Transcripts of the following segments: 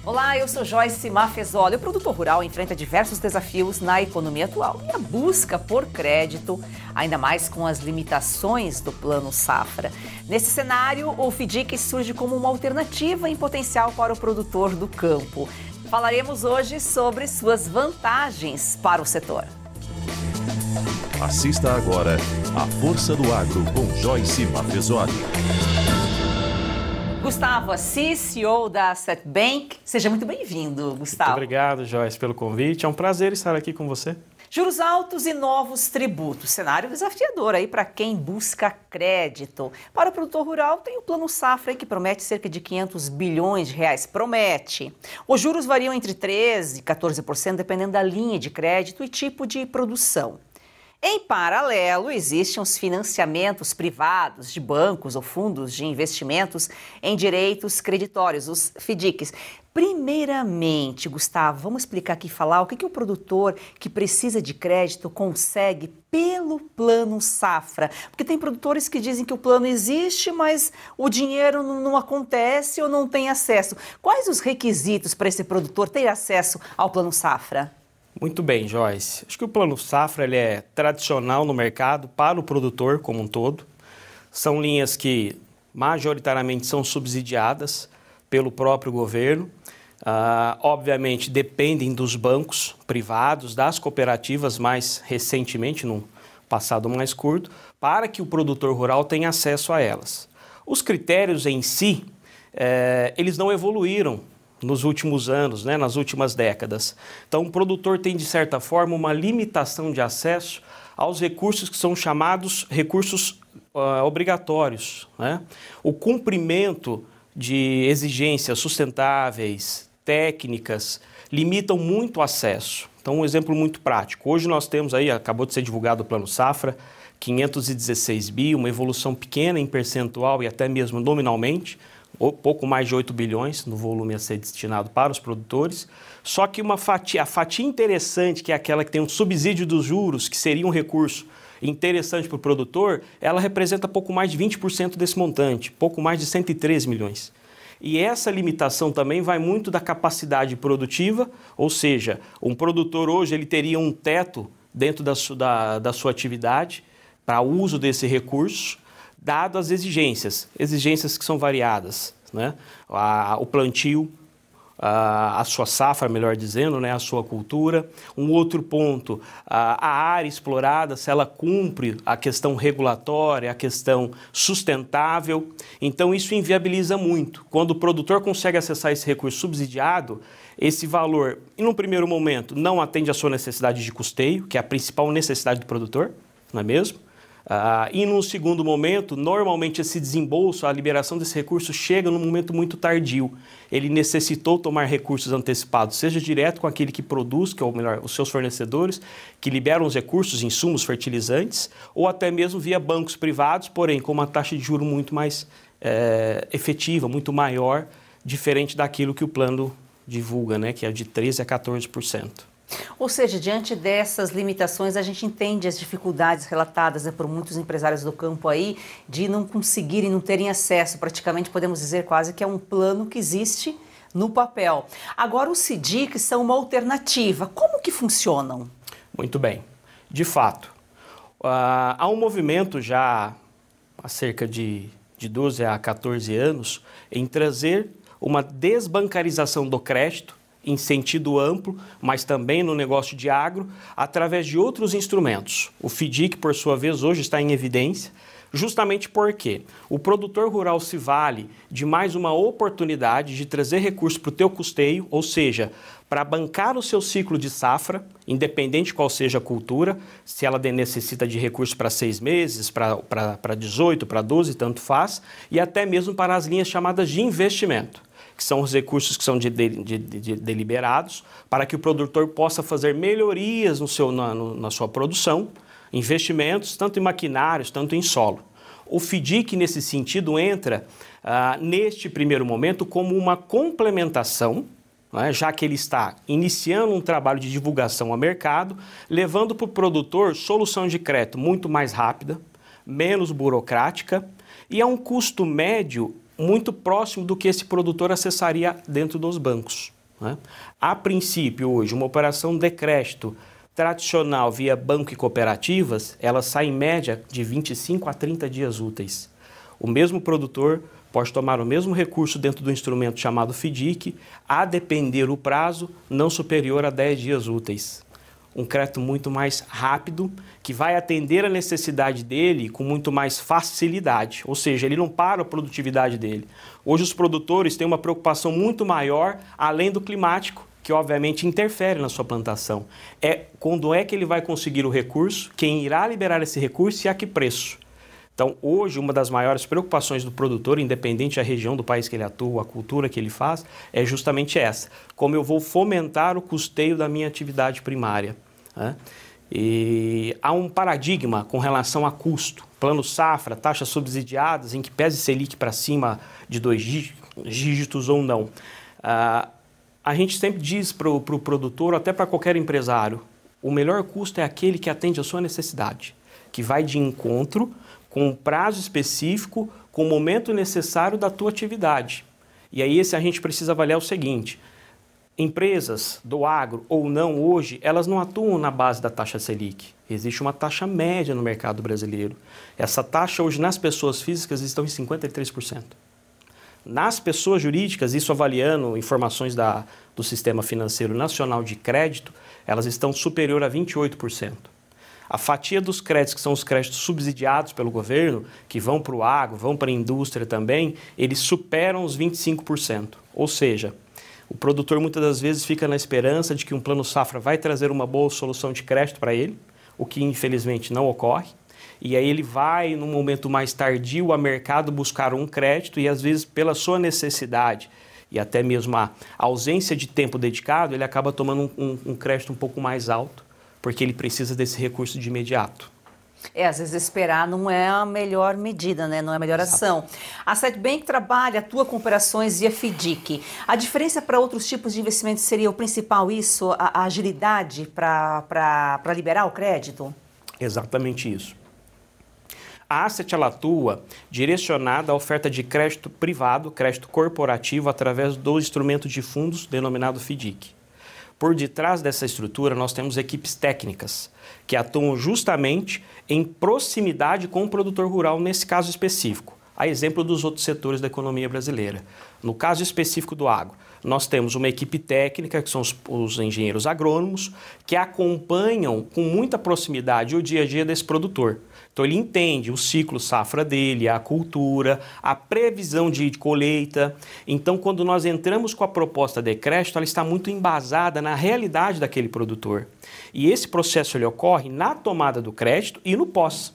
Olá, eu sou Joyce Maffezoli. O produtor rural enfrenta diversos desafios na economia atual e a busca por crédito, ainda mais com as limitações do Plano Safra. Nesse cenário, o FIDIC surge como uma alternativa em potencial para o produtor do campo. Falaremos hoje sobre suas vantagens para o setor. Assista agora a Força do Agro com Joyce Maffezoli. Gustavo Assis, CEO da Asset Bank. Seja muito bem-vindo, Gustavo. Muito obrigado, Joyce, pelo convite. É um prazer estar aqui com você. Juros altos e novos tributos. Cenário desafiador aí para quem busca crédito. Para o produtor rural, tem o Plano Safra aí que promete cerca de 500 bilhões de reais. Promete. Os juros variam entre 13% e 14%, dependendo da linha de crédito e tipo de produção. Em paralelo, existem os financiamentos privados de bancos ou fundos de investimentos em direitos creditórios, os FIDICs. Primeiramente, Gustavo, vamos explicar aqui, falar o que o produtor que precisa de crédito consegue pelo Plano Safra. Porque tem produtores que dizem que o plano existe, mas o dinheiro não acontece ou não tem acesso. Quais os requisitos para esse produtor ter acesso ao Plano Safra? Muito bem, Joyce. Acho que o Plano Safra ele é tradicional no mercado para o produtor como um todo. São linhas que majoritariamente são subsidiadas pelo próprio governo. Obviamente dependem dos bancos privados, das cooperativas mais recentemente, num passado mais curto, para que o produtor rural tenha acesso a elas. Os critérios em si, eles não evoluíram nos últimos anos, nas últimas décadas. Então, o produtor tem, de certa forma, uma limitação de acesso aos recursos que são chamados recursos obrigatórios. O cumprimento de exigências sustentáveis, técnicas, limitam muito o acesso. Então, um exemplo muito prático. Hoje nós temos aí, acabou de ser divulgado o Plano Safra, 516 bi, uma evolução pequena em percentual e até mesmo nominalmente, pouco mais de 8 bilhões no volume a ser destinado para os produtores, só que a fatia interessante, que é aquela que tem um subsídio dos juros, que seria um recurso interessante para o produtor, ela representa pouco mais de 20% desse montante, pouco mais de 113 milhões. E essa limitação também vai muito da capacidade produtiva, ou seja, um produtor hoje ele teria um teto dentro da sua atividade para uso desse recurso, dado as exigências que são variadas, o plantio, a sua safra, melhor dizendo, a sua cultura. Um outro ponto, a área explorada, se ela cumpre a questão regulatória, a questão sustentável. Então, isso inviabiliza muito. Quando o produtor consegue acessar esse recurso subsidiado, esse valor, no primeiro momento, não atende à sua necessidade de custeio, que é a principal necessidade do produtor, não é mesmo? E num segundo momento, normalmente esse desembolso, a liberação desse recurso chega num momento muito tardio. Ele necessitou tomar recursos antecipados, seja direto com aquele que produz, que é os seus fornecedores, que liberam os recursos, insumos, fertilizantes, ou até mesmo via bancos privados, porém com uma taxa de juros muito mais efetiva, muito maior, diferente daquilo que o plano divulga, que é de 13% a 14%. Ou seja, diante dessas limitações, a gente entende as dificuldades relatadas por muitos empresários do campo aí de não conseguirem, não terem acesso. Praticamente podemos dizer quase que é um plano que existe no papel. Agora, os FIDICs são uma alternativa. Como que funcionam? Muito bem. De fato, há um movimento já há cerca de 12 a 14 anos em trazer uma desbancarização do crédito em sentido amplo, mas também no negócio de agro, através de outros instrumentos. O FIDIC, por sua vez, hoje está em evidência, justamente porque o produtor rural se vale de mais uma oportunidade de trazer recursos para o teu custeio, ou seja, para bancar o seu ciclo de safra, independente qual seja a cultura, se ela necessita de recursos para 6 meses, para 18, para 12, tanto faz, e até mesmo para as linhas chamadas de investimento, que são os recursos que são deliberados para que o produtor possa fazer melhorias na sua produção, investimentos, tanto em maquinários, tanto em solo. O FIDIC, nesse sentido, entra, neste primeiro momento, como uma complementação, já que ele está iniciando um trabalho de divulgação ao mercado, levando para o produtor solução de crédito muito mais rápida, menos burocrática e a um custo médio muito próximo do que esse produtor acessaria dentro dos bancos, né? A princípio, hoje, uma operação de crédito tradicional via banco e cooperativas, ela sai em média de 25 a 30 dias úteis. O mesmo produtor pode tomar o mesmo recurso dentro do instrumento chamado FDIC, a depender o prazo, não superior a 10 dias úteis. Um crédito muito mais rápido, que vai atender a necessidade dele com muito mais facilidade, ou seja, ele não para a produtividade dele. Hoje os produtores têm uma preocupação muito maior, além do climático, que obviamente interfere na sua plantação. É quando é que ele vai conseguir o recurso, quem irá liberar esse recurso e a que preço. Então, hoje, uma das maiores preocupações do produtor, independente da região do país que ele atua, a cultura que ele faz, é justamente essa. Como eu vou fomentar o custeio da minha atividade primária, né? E há um paradigma com relação a custo. Plano safra, taxas subsidiadas, em que pese Selic para cima de 2 dígitos ou não. A gente sempre diz para o produtor, ou até para qualquer empresário, o melhor custo é aquele que atende a sua necessidade, que vai de encontro com um prazo específico, com o momento necessário da tua atividade. E aí a gente precisa avaliar o seguinte: empresas do agro ou não hoje, elas não atuam na base da taxa Selic. Existe uma taxa média no mercado brasileiro. Essa taxa hoje nas pessoas físicas estão em 53%. Nas pessoas jurídicas, isso avaliando informações do Sistema Financeiro Nacional de Crédito, elas estão superior a 28%. A fatia dos créditos, que são os créditos subsidiados pelo governo, que vão para o agro, vão para a indústria também, eles superam os 25%. Ou seja, o produtor muitas das vezes fica na esperança de que um plano safra vai trazer uma boa solução de crédito para ele, o que infelizmente não ocorre. E aí ele vai, num momento mais tardio, a mercado buscar um crédito e às vezes pela sua necessidade e até mesmo a ausência de tempo dedicado, ele acaba tomando um crédito um pouco mais alto, porque ele precisa desse recurso de imediato. Às vezes esperar não é a melhor medida, né? Não é a melhor ação. A Sedbank atua com operações via FDIC. A diferença para outros tipos de investimentos seria o principal isso, a agilidade para liberar o crédito? Exatamente isso. A Asset ela atua direcionada à oferta de crédito privado, crédito corporativo, através do instrumento de fundos denominado FDIC. Por detrás dessa estrutura, nós temos equipes técnicas que atuam justamente em proximidade com o produtor rural, nesse caso específico, a exemplo dos outros setores da economia brasileira. No caso específico do agro, nós temos uma equipe técnica, que são os engenheiros agrônomos, que acompanham com muita proximidade o dia a dia desse produtor. Então ele entende o ciclo safra dele, a cultura, a previsão de colheita. Então quando nós entramos com a proposta de crédito, ela está muito embasada na realidade daquele produtor. E esse processo ele ocorre na tomada do crédito e no pós.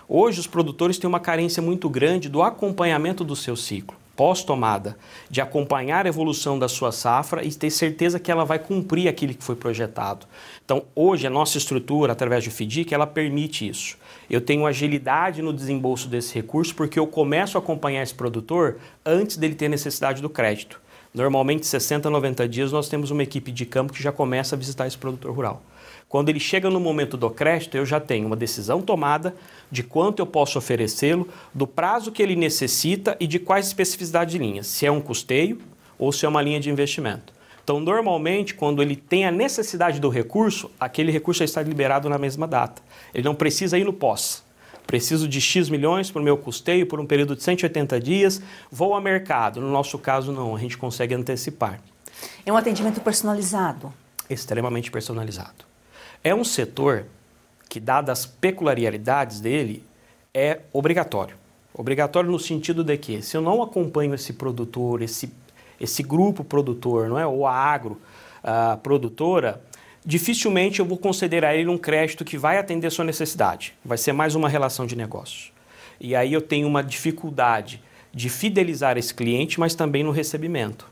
Hoje os produtores têm uma carência muito grande do acompanhamento do seu ciclo pós-tomada, de acompanhar a evolução da sua safra e ter certeza que ela vai cumprir aquilo que foi projetado. Então, hoje, a nossa estrutura, através do FDIC, ela permite isso. Eu tenho agilidade no desembolso desse recurso porque eu começo a acompanhar esse produtor antes dele ter necessidade do crédito. Normalmente, 60 a 90 dias, nós temos uma equipe de campo que já começa a visitar esse produtor rural. Quando ele chega no momento do crédito, eu já tenho uma decisão tomada de quanto eu posso oferecê-lo, do prazo que ele necessita e de quais especificidades de linhas, se é um custeio ou se é uma linha de investimento. Então, normalmente, quando ele tem a necessidade do recurso, aquele recurso já está liberado na mesma data. Ele não precisa ir no pós. Preciso de X milhões para o meu custeio por um período de 180 dias, vou ao mercado. No nosso caso, não, a gente consegue antecipar. É um atendimento personalizado? Extremamente personalizado. É um setor que, dadas as peculiaridades dele, é obrigatório. Obrigatório no sentido de que, se eu não acompanho esse produtor, esse grupo produtor, não é? Ou a produtora, dificilmente eu vou conceder a ele um crédito que vai atender a sua necessidade. Vai ser mais uma relação de negócio. E aí eu tenho uma dificuldade de fidelizar esse cliente, mas também no recebimento.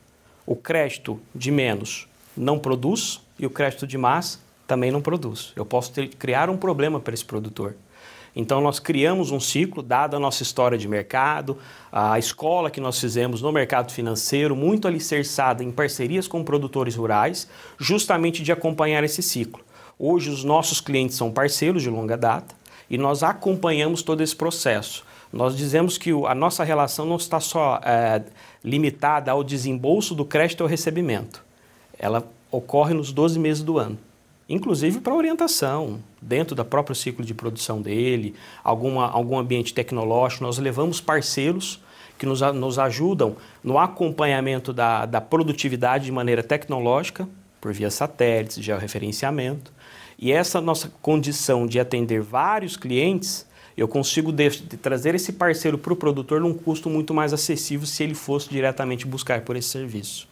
O crédito de menos não produz e o crédito de mais também não produz. Eu posso criar um problema para esse produtor. Então, nós criamos um ciclo, dada a nossa história de mercado, a escola que nós fizemos no mercado financeiro, muito alicerçada em parcerias com produtores rurais, justamente de acompanhar esse ciclo. Hoje, os nossos clientes são parceiros de longa data e nós acompanhamos todo esse processo. Nós dizemos que a nossa relação não está só limitada ao desembolso do crédito ao recebimento. Ela ocorre nos 12 meses do ano, inclusive para orientação, dentro do próprio ciclo de produção dele, algum ambiente tecnológico. Nós levamos parceiros que nos ajudam no acompanhamento da produtividade de maneira tecnológica, por via satélites, georreferenciamento. E essa nossa condição de atender vários clientes, eu consigo trazer esse parceiro para o produtor num custo muito mais acessível se ele fosse diretamente buscar por esse serviço.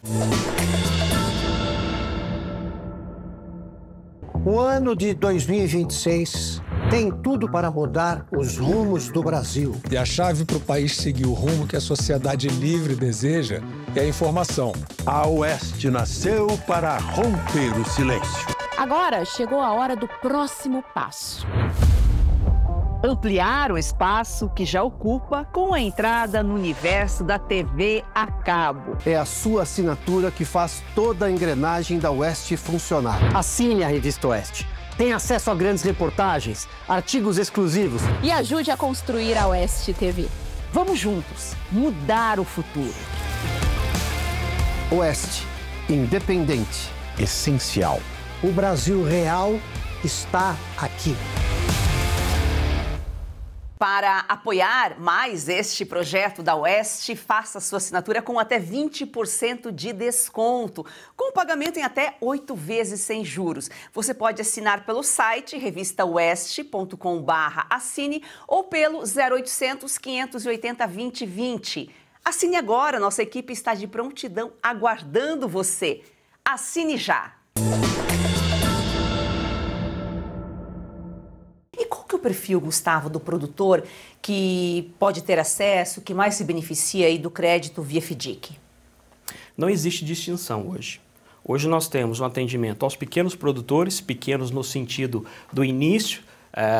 O ano de 2026 tem tudo para mudar os rumos do Brasil. E a chave para o país seguir o rumo que a sociedade livre deseja é a informação. A Oeste nasceu para romper o silêncio. Agora chegou a hora do próximo passo. Ampliar o espaço que já ocupa com a entrada no universo da TV a cabo. É a sua assinatura que faz toda a engrenagem da Oeste funcionar. Assine a Revista Oeste. Tem acesso a grandes reportagens, artigos exclusivos. E ajude a construir a Oeste TV. Vamos juntos mudar o futuro. Oeste, independente, Essencial. o Brasil real está aqui. Para apoiar mais este projeto da Oeste, faça sua assinatura com até 20% de desconto, com pagamento em até 8 vezes sem juros. Você pode assinar pelo site revistaoeste.com/assine ou pelo 0800 580 2020. Assine agora, nossa equipe está de prontidão aguardando você. Assine já! Qual que é o perfil, Gustavo, do produtor que pode ter acesso, que mais se beneficia aí do crédito via FDIC? Não existe distinção hoje. Hoje nós temos um atendimento aos pequenos produtores, pequenos no sentido do início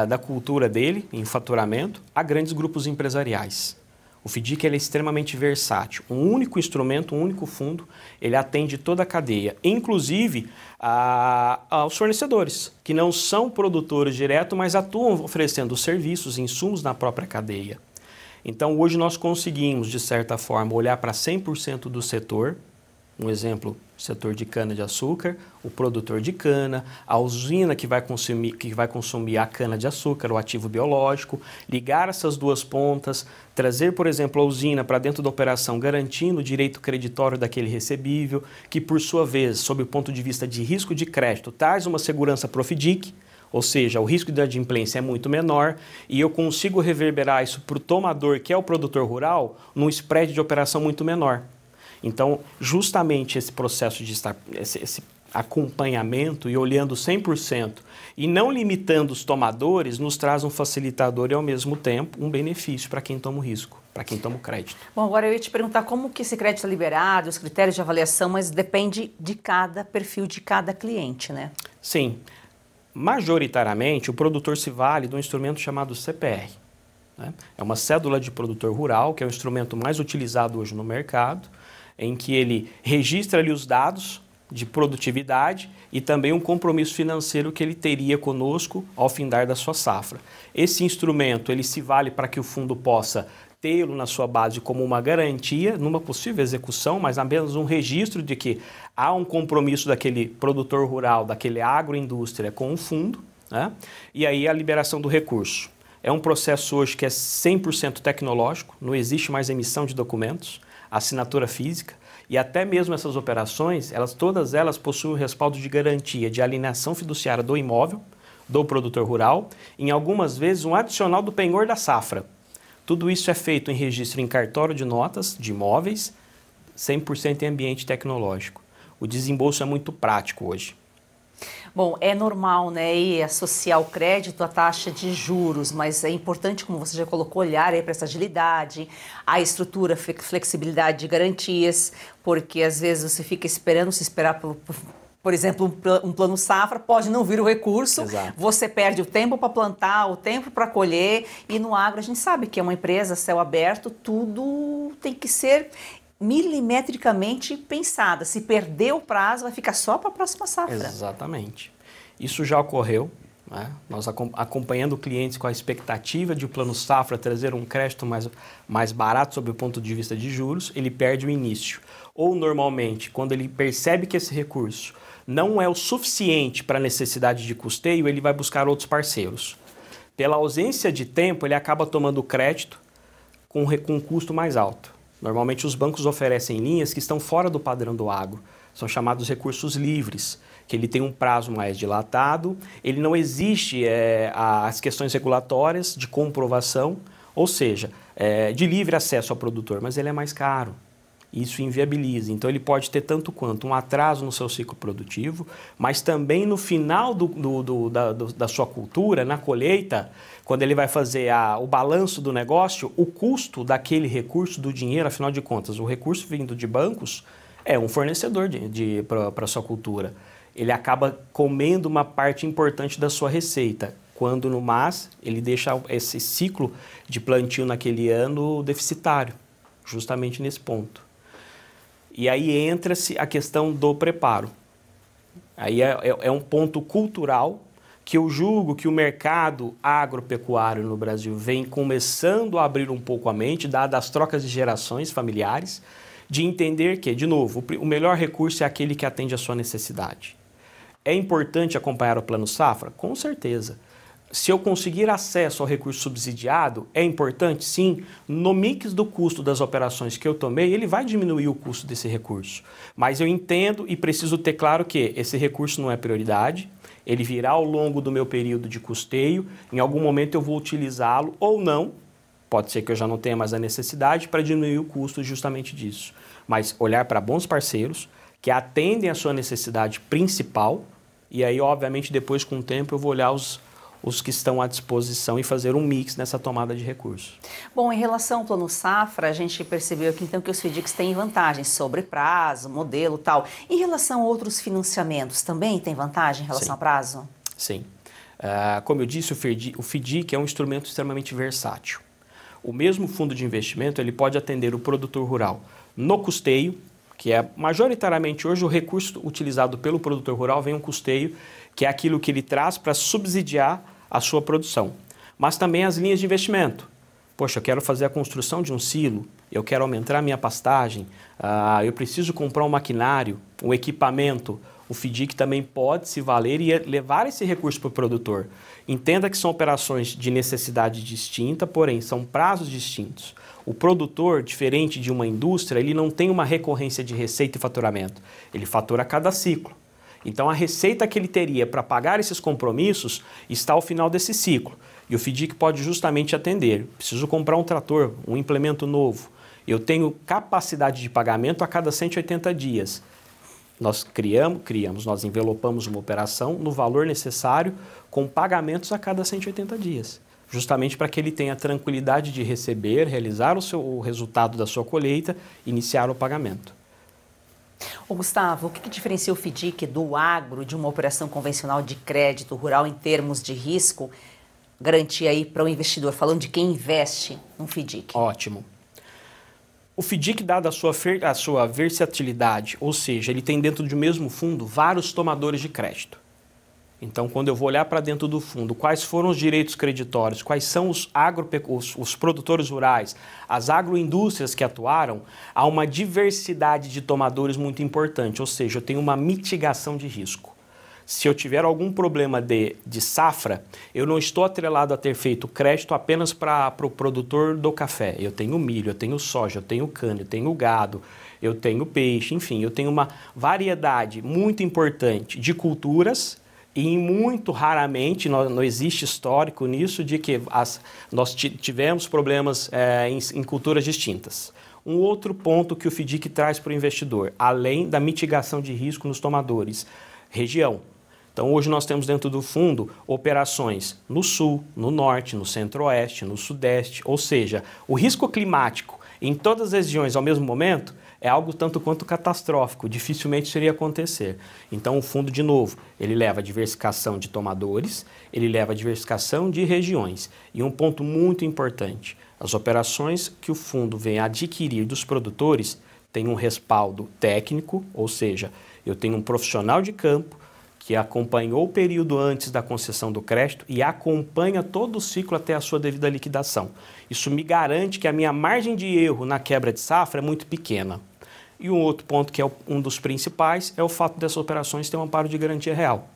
da cultura dele, em faturamento, a grandes grupos empresariais. O FDIC ele é extremamente versátil. Um único instrumento, um único fundo, ele atende toda a cadeia, inclusive aos fornecedores, que não são produtores direto, mas atuam oferecendo serviços, insumos na própria cadeia. Então, hoje nós conseguimos, de certa forma, olhar para 100% do setor. Um exemplo, o setor de cana-de-açúcar, o produtor de cana, a usina que vai consumir a cana-de-açúcar, o ativo biológico, ligar essas duas pontas, trazer, por exemplo, a usina para dentro da operação, garantindo o direito creditório daquele recebível, que, por sua vez, sob o ponto de vista de risco de crédito, traz uma segurança para o FDIC, ou seja, o risco de adimplência é muito menor e eu consigo reverberar isso para o tomador, que é o produtor rural, num spread de operação muito menor. Então, justamente esse processo de esse acompanhamento e olhando 100% e não limitando os tomadores, nos traz um facilitador e, ao mesmo tempo, um benefício para quem toma o risco, para quem toma o crédito. Bom, agora eu ia te perguntar como que esse crédito é liberado, os critérios de avaliação, mas depende de cada perfil de cada cliente, né? Sim. Majoritariamente, o produtor se vale de um instrumento chamado CPR. Né? É uma cédula de produtor rural, que é o instrumento mais utilizado hoje no mercado, em que ele registra ali os dados de produtividade e também um compromisso financeiro que ele teria conosco ao findar da sua safra. Esse instrumento ele se vale para que o fundo possa tê-lo na sua base como uma garantia numa possível execução, mas apenas um registro de que há um compromisso daquele produtor rural, daquele agroindústria com o fundo, né? E aí a liberação do recurso. É um processo hoje que é 100% tecnológico, não existe mais emissão de documentos, assinatura física, e até mesmo essas operações, todas elas possuem o respaldo de garantia de alienação fiduciária do imóvel, do produtor rural, em algumas vezes um adicional do penhor da safra. Tudo isso é feito em registro em cartório de notas de imóveis, 100% em ambiente tecnológico. O desembolso é muito prático hoje. Bom, é normal, né, e associar o crédito à taxa de juros, mas é importante, como você já colocou, olhar aí para essa agilidade, a estrutura, flexibilidade de garantias, porque às vezes você fica esperando, se esperar por exemplo, um plano safra, pode não vir o recurso, Exato. Você perde o tempo para plantar, o tempo para colher, e no agro a gente sabe que é uma empresa, céu aberto, tudo tem que ser milimetricamente pensada. Se perder o prazo, vai ficar só para a próxima safra. Exatamente. Isso já ocorreu, né? Nós acompanhando clientes com a expectativa de o Plano Safra trazer um crédito mais barato sob o ponto de vista de juros, ele perde o início. Ou, normalmente, quando ele percebe que esse recurso não é o suficiente para a necessidade de custeio, ele vai buscar outros parceiros. Pela ausência de tempo, ele acaba tomando crédito com um custo mais alto. Normalmente, os bancos oferecem linhas que estão fora do padrão do agro. São chamados recursos livres, que ele tem um prazo mais dilatado, ele não existe as questões regulatórias de comprovação, ou seja, de livre acesso ao produtor, mas ele é mais caro. Isso inviabiliza. Então, ele pode ter tanto quanto um atraso no seu ciclo produtivo, mas também no final da sua cultura, na colheita, quando ele vai fazer o balanço do negócio, o custo daquele recurso, do dinheiro, afinal de contas, o recurso vindo de bancos é um fornecedor para a sua cultura. Ele acaba comendo uma parte importante da sua receita, quando no MAS ele deixa esse ciclo de plantio naquele ano deficitário, justamente nesse ponto. E aí entra-se a questão do preparo. Aí é um ponto cultural que eu julgo que o mercado agropecuário no Brasil vem começando a abrir um pouco a mente, dadas as trocas de gerações familiares, de entender que, de novo, o melhor recurso é aquele que atende à sua necessidade. É importante acompanhar o Plano Safra? Com certeza. Se eu conseguir acesso ao recurso subsidiado, é importante? Sim. No mix do custo das operações que eu tomei, ele vai diminuir o custo desse recurso. Mas eu entendo e preciso ter claro que esse recurso não é prioridade, ele virá ao longo do meu período de custeio, em algum momento eu vou utilizá-lo ou não, pode ser que eu já não tenha mais a necessidade, para diminuir o custo justamente disso. Mas olhar para bons parceiros que atendem a sua necessidade principal, e aí, obviamente, depois, com o tempo, eu vou olhar os que estão à disposição e fazer um mix nessa tomada de recursos. Bom, em relação ao Plano Safra, a gente percebeu aqui então que os FDICs têm vantagens sobre prazo, modelo e tal. Em relação a outros financiamentos, também tem vantagem em relação a prazo? Sim. Como eu disse, o FDIC é um instrumento extremamente versátil. O mesmo fundo de investimento ele pode atender o produtor rural no custeio, que é majoritariamente hoje o recurso utilizado pelo produtor rural vem um custeio, que é aquilo que ele traz para subsidiar a sua produção. Mas também as linhas de investimento. Poxa, eu quero fazer a construção de um silo, eu quero aumentar a minha pastagem, eu preciso comprar um maquinário, um equipamento. O FDIC também pode se valer e levar esse recurso para o produtor. Entenda que são operações de necessidade distinta, porém são prazos distintos. O produtor, diferente de uma indústria, ele não tem uma recorrência de receita e faturamento. Ele fatura a cada ciclo. Então, a receita que ele teria para pagar esses compromissos está ao final desse ciclo. E o FDIC pode justamente atender. Preciso comprar um trator, um implemento novo. Eu tenho capacidade de pagamento a cada 180 dias. Nós nós envelopamos uma operação no valor necessário com pagamentos a cada 180 dias. Justamente para que ele tenha tranquilidade de receber, realizar o resultado da sua colheita, iniciar o pagamento. Ô Gustavo, o que diferencia o FDIC do agro de uma operação convencional de crédito rural em termos de risco? Garantia aí para o investidor, falando de quem investe no FDIC. Ótimo. O FDIC, dada a sua versatilidade, ou seja, ele tem dentro do mesmo fundo vários tomadores de crédito. Então, quando eu vou olhar para dentro do fundo, quais foram os direitos creditórios, quais são os produtores rurais, as agroindústrias que atuaram, há uma diversidade de tomadores muito importante, ou seja, eu tenho uma mitigação de risco. Se eu tiver algum problema de safra, eu não estou atrelado a ter feito crédito apenas para o produtor do café. Eu tenho milho, eu tenho soja, eu tenho cana, eu tenho gado, eu tenho peixe, enfim, eu tenho uma variedade muito importante de culturas. E muito raramente, não existe histórico nisso, de que nós tivemos problemas em culturas distintas. Um outro ponto que o FDIC traz para o investidor, além da mitigação de risco nos tomadores, região. Então, hoje nós temos dentro do fundo operações no sul, no norte, no centro-oeste, no sudeste, ou seja, o risco climático em todas as regiões ao mesmo momento é algo tanto quanto catastrófico, dificilmente isso iria acontecer. Então, o fundo, de novo, ele leva a diversificação de tomadores, ele leva a diversificação de regiões. E um ponto muito importante, as operações que o fundo vem adquirir dos produtores têm um respaldo técnico, ou seja, eu tenho um profissional de campo que acompanhou o período antes da concessão do crédito e acompanha todo o ciclo até a sua devida liquidação. Isso me garante que a minha margem de erro na quebra de safra é muito pequena. E um outro ponto que é um dos principais é o fato dessas operações ter um amparo de garantia real.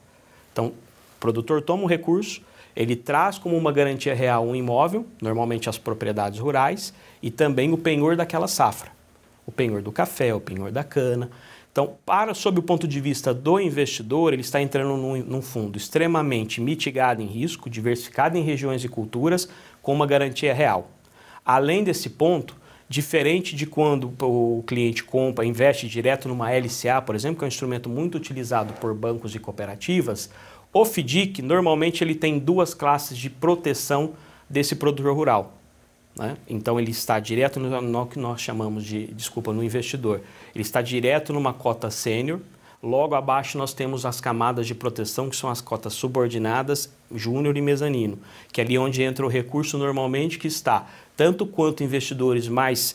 Então, o produtor toma um recurso, ele traz como uma garantia real um imóvel, normalmente as propriedades rurais, e também o penhor daquela safra. O penhor do café, o penhor da cana. Então, sob o ponto de vista do investidor, ele está entrando num fundo extremamente mitigado em risco, diversificado em regiões e culturas, com uma garantia real. Além desse ponto, diferente de quando o cliente investe direto numa LCA, por exemplo, que é um instrumento muito utilizado por bancos e cooperativas, o FDIC, normalmente, ele tem duas classes de proteção desse produtor rural. Né? Então, ele está direto no que nós chamamos no investidor. Ele está direto numa cota sênior. Logo abaixo, nós temos as camadas de proteção, que são as cotas subordinadas, júnior e mezanino, que é ali onde entra o recurso normalmente que está, tanto quanto investidores mais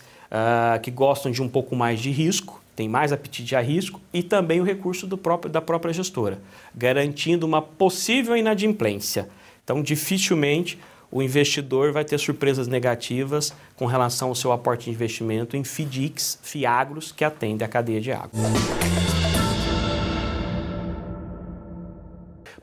que gostam de um pouco mais de risco, tem mais apetite a risco, e também o recurso da própria gestora, garantindo uma possível inadimplência. Então, dificilmente o investidor vai ter surpresas negativas com relação ao seu aporte de investimento em FDICs, FIAGROS, que atendem a cadeia de água.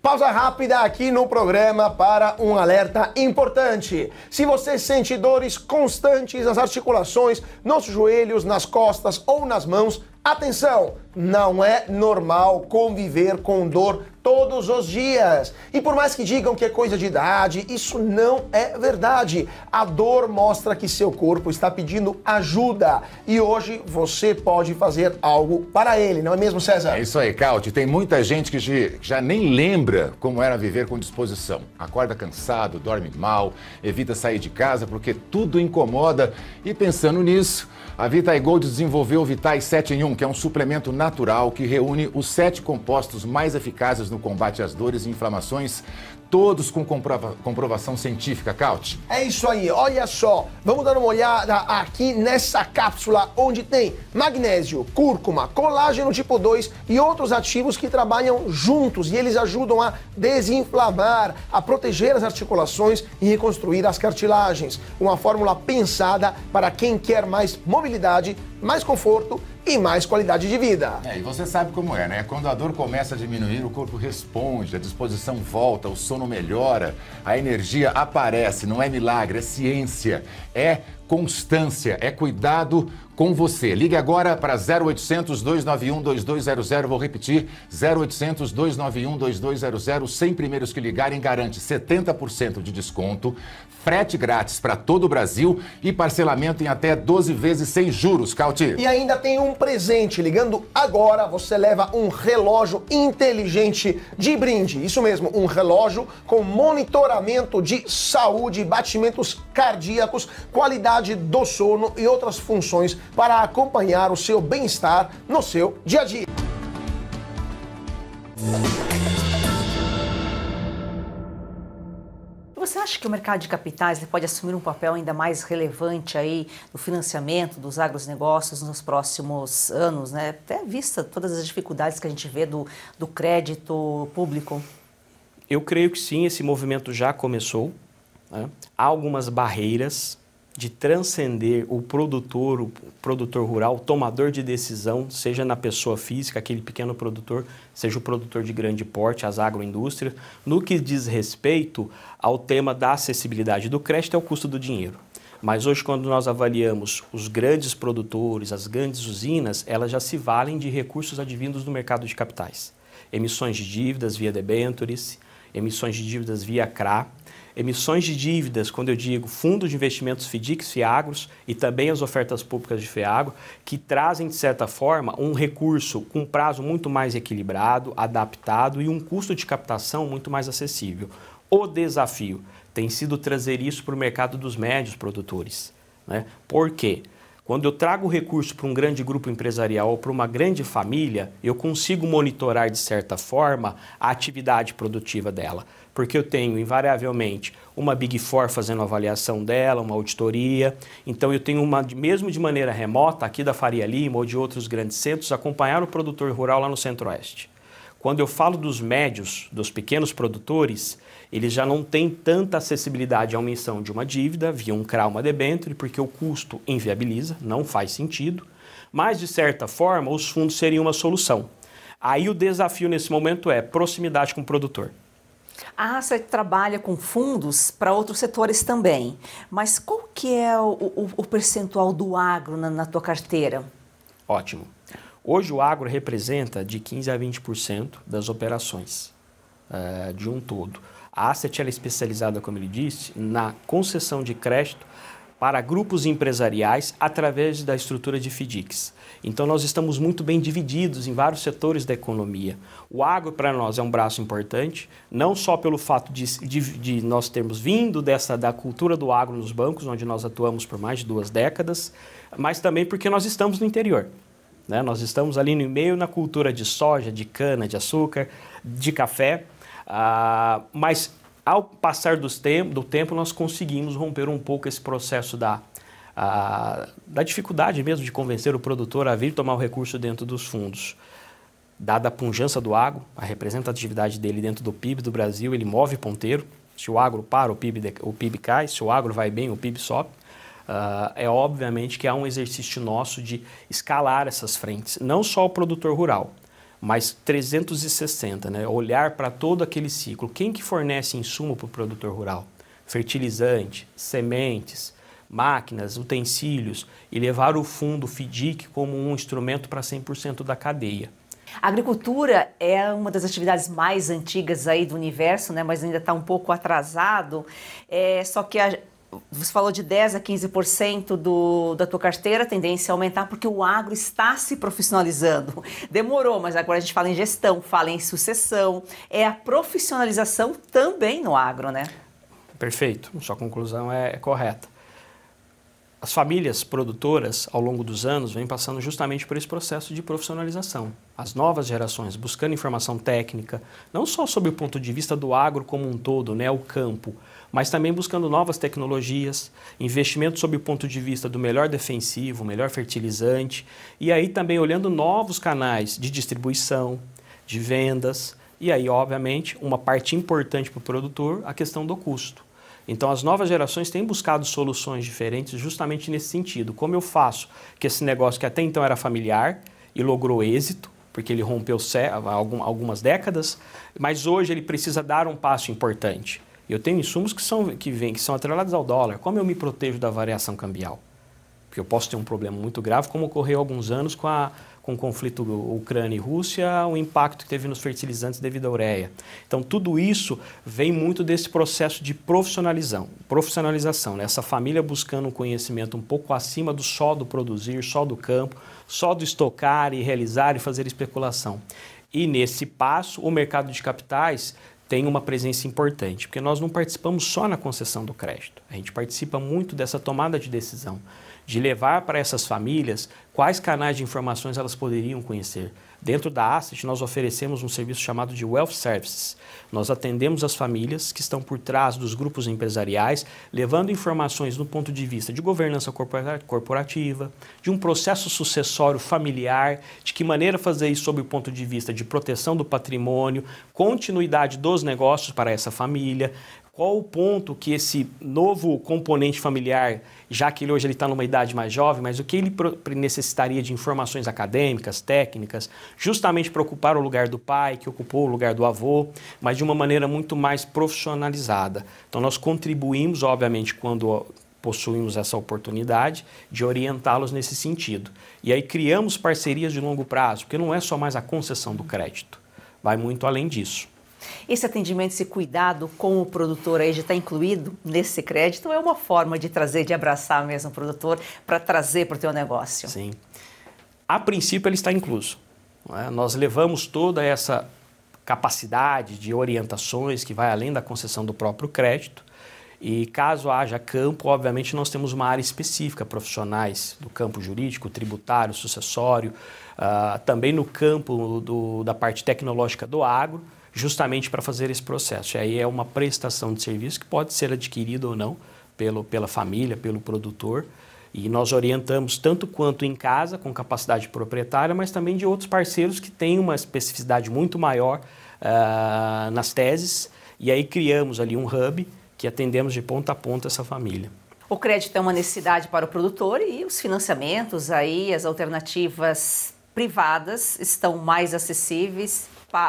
Pausa rápida aqui no programa para um alerta importante. Se você sente dores constantes nas articulações, nos joelhos, nas costas ou nas mãos, atenção! Não é normal conviver com dor todos os dias. E por mais que digam que é coisa de idade, isso não é verdade. A dor mostra que seu corpo está pedindo ajuda. E hoje você pode fazer algo para ele, não é mesmo, César? É isso aí, Cauti. Tem muita gente que já nem lembra como era viver com disposição. Acorda cansado, dorme mal, evita sair de casa porque tudo incomoda. E pensando nisso, a Vitae Gold desenvolveu o Vitae 7 em 1, que é um suplemento natural que reúne os 7 compostos mais eficazes no combate às dores e inflamações, todos com comprovação científica, Cauti. É isso aí, olha só, vamos dar uma olhada aqui nessa cápsula onde tem magnésio, cúrcuma, colágeno tipo 2 e outros ativos que trabalham juntos e eles ajudam a desinflamar, a proteger as articulações e reconstruir as cartilagens. Uma fórmula pensada para quem quer mais mobilidade, mais conforto e mais qualidade de vida. E você sabe como é, né? Quando a dor começa a diminuir, o corpo responde, a disposição volta, o sono melhora, a energia aparece. Não é milagre, é ciência, é constância, é cuidado com você. Ligue agora para 0800 291 2200, vou repetir, 0800 291 2200, 100 primeiros que ligarem garante 70% de desconto, frete grátis para todo o Brasil e parcelamento em até 12 vezes sem juros, Cauti. E ainda tem um presente, ligando agora você leva um relógio inteligente de brinde, isso mesmo, um relógio com monitoramento de saúde, batimentos cardíacos, qualidade do sono e outras funções para acompanhar o seu bem-estar no seu dia a dia. Você acha que o mercado de capitais ele pode assumir um papel ainda mais relevante aí no financiamento dos agronegócios nos próximos anos, né? Até vista todas as dificuldades que a gente vê do crédito público. Eu creio que sim, esse movimento já começou, né? Há algumas barreiras de transcender o produtor rural, o tomador de decisão, seja na pessoa física, aquele pequeno produtor, seja o produtor de grande porte, as agroindústrias, no que diz respeito ao tema da acessibilidade do crédito e ao custo do dinheiro. Mas hoje, quando nós avaliamos os grandes produtores, as grandes usinas, elas já se valem de recursos advindos do mercado de capitais. Emissões de dívidas via debentures, emissões de dívidas via CRA, emissões de dívidas, quando eu digo fundos de investimentos FDICs, FIAGROS e também as ofertas públicas de FIAGRO, que trazem, de certa forma, um recurso com um prazo muito mais equilibrado, adaptado e um custo de captação muito mais acessível. O desafio tem sido trazer isso para o mercado dos médios produtores, né? Por quê? Quando eu trago o recurso para um grande grupo empresarial ou para uma grande família, eu consigo monitorar, de certa forma, a atividade produtiva dela. Porque eu tenho, invariavelmente, uma Big Four fazendo a avaliação dela, uma auditoria. Então, eu tenho, mesmo de maneira remota, aqui da Faria Lima ou de outros grandes centros, acompanhar o produtor rural lá no Centro-Oeste. Quando eu falo dos médios, dos pequenos produtores, eles já não têm tanta acessibilidade à emissão de uma dívida via um CRA, uma debênture, porque o custo inviabiliza, não faz sentido. Mas, de certa forma, os fundos seriam uma solução. Aí o desafio nesse momento é proximidade com o produtor. A Asset trabalha com fundos para outros setores também, mas qual que é o percentual do agro na tua carteira? Ótimo. Hoje o agro representa de 15% a 20% das operações de um todo. A Asset ela é especializada, como ele disse, na concessão de crédito para grupos empresariais através da estrutura de FDICs. Então nós estamos muito bem divididos em vários setores da economia. O agro para nós é um braço importante, não só pelo fato de nós termos vindo da cultura do agro nos bancos, onde nós atuamos por mais de 2 décadas, mas também porque nós estamos no interior. Né? Nós estamos ali no meio na cultura de soja, de cana, de açúcar, de café, mas ao passar do tempo nós conseguimos romper um pouco esse processo da dificuldade mesmo de convencer o produtor a vir tomar o recurso dentro dos fundos. Dada a pujança do agro, a representatividade dele dentro do PIB do Brasil, ele move ponteiro. Se o agro para, o PIB cai. Se o agro vai bem, o PIB sobe. É obviamente que há um exercício nosso de escalar essas frentes, não só o produtor rural, mas 360, né? Olhar para todo aquele ciclo. Quem que fornece insumo para o produtor rural? Fertilizante, sementes, máquinas, utensílios, e levar o fundo FDIC como um instrumento para 100% da cadeia. A agricultura é uma das atividades mais antigas aí do universo, né? Mas ainda está um pouco atrasado. Só que você falou de 10% a 15% da tua carteira, a tendência é aumentar porque o agro está se profissionalizando. Demorou, mas agora a gente fala em gestão, fala em sucessão. É a profissionalização também no agro, né? Perfeito, sua conclusão é correta. As famílias produtoras, ao longo dos anos, vêm passando justamente por esse processo de profissionalização. As novas gerações buscando informação técnica, não só sob o ponto de vista do agro como um todo, né, o campo, mas também buscando novas tecnologias, investimento sob o ponto de vista do melhor defensivo, melhor fertilizante, e aí também olhando novos canais de distribuição, de vendas, e aí, obviamente, uma parte importante para o produtor, a questão do custo. Então, as novas gerações têm buscado soluções diferentes justamente nesse sentido. Como eu faço que esse negócio que até então era familiar e logrou êxito, porque ele rompeu algumas décadas, mas hoje ele precisa dar um passo importante. Eu tenho insumos que são atrelados ao dólar. Como eu me protejo da variação cambial? Porque eu posso ter um problema muito grave, como ocorreu há alguns anos com o conflito Ucrânia e Rússia, o impacto que teve nos fertilizantes devido à ureia. Então, tudo isso vem muito desse processo de profissionalização, né? Essa família buscando um conhecimento um pouco acima do só do produzir, só do campo, só do estocar e realizar e fazer especulação. E nesse passo, o mercado de capitais tem uma presença importante, porque nós não participamos só na concessão do crédito, a gente participa muito dessa tomada de decisão, de levar para essas famílias quais canais de informações elas poderiam conhecer. Dentro da Asset, nós oferecemos um serviço chamado de Wealth Services. Nós atendemos as famílias que estão por trás dos grupos empresariais, levando informações do ponto de vista de governança corporativa, de um processo sucessório familiar, de que maneira fazer isso sob o ponto de vista de proteção do patrimônio, continuidade dos negócios para essa família, qual o ponto que esse novo componente familiar, já que hoje ele está numa idade mais jovem, mas o que ele necessitaria de informações acadêmicas, técnicas, justamente para ocupar o lugar do pai, que ocupou o lugar do avô, mas de uma maneira muito mais profissionalizada. Então nós contribuímos, obviamente, quando possuímos essa oportunidade de orientá-los nesse sentido. E aí criamos parcerias de longo prazo, porque não é só mais a concessão do crédito, vai muito além disso. Esse atendimento, esse cuidado com o produtor aí já está incluído nesse crédito ou é uma forma de trazer, de abraçar mesmo o produtor para trazer para o teu negócio? Sim. A princípio ele está incluso. Não é? Nós levamos toda essa capacidade de orientações que vai além da concessão do próprio crédito e caso haja campo, obviamente nós temos uma área específica, profissionais do campo jurídico, tributário, sucessório, também no campo da parte tecnológica do agro, justamente para fazer esse processo. E aí é uma prestação de serviço que pode ser adquirida ou não pela família, pelo produtor. E nós orientamos tanto quanto em casa, com capacidade proprietária, mas também de outros parceiros que têm uma especificidade muito maior nas teses. E aí criamos ali um hub que atendemos de ponta a ponta essa família. O crédito é uma necessidade para o produtor e os financiamentos aí, as alternativas privadas estão mais acessíveis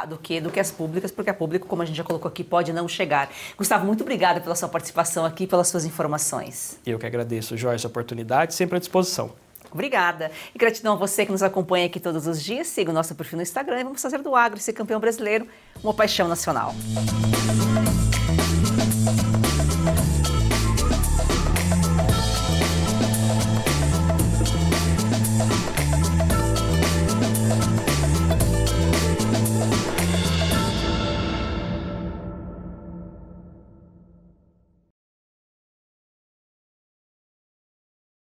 do que as públicas, porque a pública, como a gente já colocou aqui, pode não chegar. Gustavo, muito obrigada pela sua participação aqui, pelas suas informações. Eu que agradeço, Joyce, a oportunidade, sempre à disposição. Obrigada. E gratidão a você que nos acompanha aqui todos os dias. Siga o nosso perfil no Instagram e vamos fazer do agro esse campeão brasileiro uma paixão nacional.